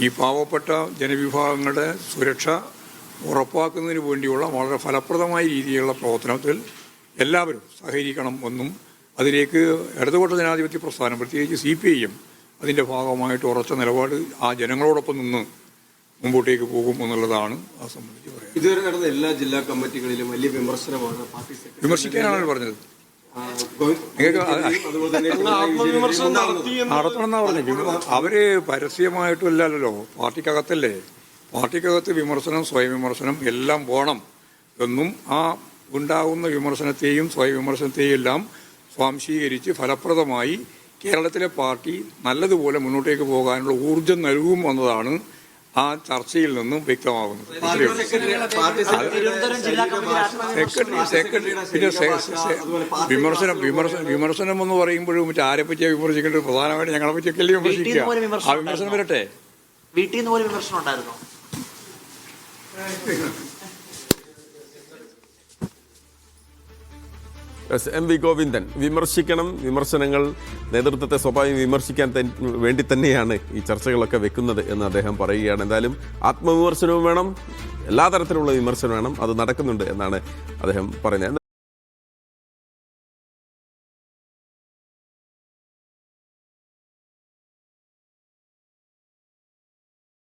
ഈ പാവപ്പെട്ട ജനവിഭാഗങ്ങളുടെ സുരക്ഷ ഉറപ്പാക്കുന്നതിന് വേണ്ടിയുള്ള വളരെ ഫലപ്രദമായ രീതിയിലുള്ള പ്രവർത്തനത്തിൽ എല്ലാവരും സഹകരിക്കണം എന്നും അതിലേക്ക് ഇടതുപക്ഷ ജനാധിപത്യ പ്രസ്ഥാനം പ്രത്യേകിച്ച് CPIM അതിൻ്റെ ഭാഗമായിട്ട് ഉറച്ച നിലപാട് ആ ജനങ്ങളോടൊപ്പം നിന്ന് മുമ്പോട്ടേക്ക് പോകും എന്നുള്ളതാണ് ആ സംബന്ധിച്ച് പറയുന്നത്. ഇതുവരെ നടന്ന എല്ലാ ജില്ലാ കമ്മിറ്റികളിലും വലിയ വിമർശനമാണ് പാർട്ടി വിമർശിക്കാനാണ് പറഞ്ഞത്. നടത്തണമെന്നാ പറഞ്ഞു. അവര് പരസ്യമായിട്ടല്ലല്ലോ, പാർട്ടിക്കകത്തല്ലേ. പാർട്ടിക്കകത്ത് വിമർശനം, സ്വയം വിമർശനം എല്ലാം വേണം എന്നും ആ ഉണ്ടാകുന്ന വിമർശനത്തെയും സ്വയം വിമർശനത്തെയും എല്ലാം സ്വാംശീകരിച്ച് ഫലപ്രദമായി കേരളത്തിലെ പാർട്ടി നല്ലതുപോലെ മുന്നോട്ടേക്ക് പോകാനുള്ള ഊർജം നൽകും എന്നതാണ് ആ ചർച്ചയിൽ നിന്നും വ്യക്തമാകുന്നത്. വിമർശനം എന്ന് പറയുമ്പോഴും മറ്റേ ആരെ പറ്റിയാ വിമർശിക്കേണ്ടത്? പ്രധാനമായിട്ട് ഞങ്ങളെ പറ്റിയൊക്കെ വിമർശിക്കുക. ആ വിമർശനം വരട്ടെ. വീട്ടിൽ നിന്ന് പോലും വിമർശനം ഉണ്ടായിരുന്നോ? MV ഗോവിന്ദൻ വിമർശിക്കണം, വിമർശനങ്ങൾ നേതൃത്വത്തെ സ്വാഭാവികം വിമർശിക്കാൻ വേണ്ടി തന്നെയാണ് ഈ ചർച്ചകളൊക്കെ വെക്കുന്നത് എന്ന് അദ്ദേഹം പറയുകയാണ്. എന്തായാലും ആത്മവിമർശനവും വേണം, എല്ലാ തരത്തിലുള്ള വിമർശനം വേണം, അത് നടക്കുന്നുണ്ട് എന്നാണ് അദ്ദേഹം പറയുന്നത്.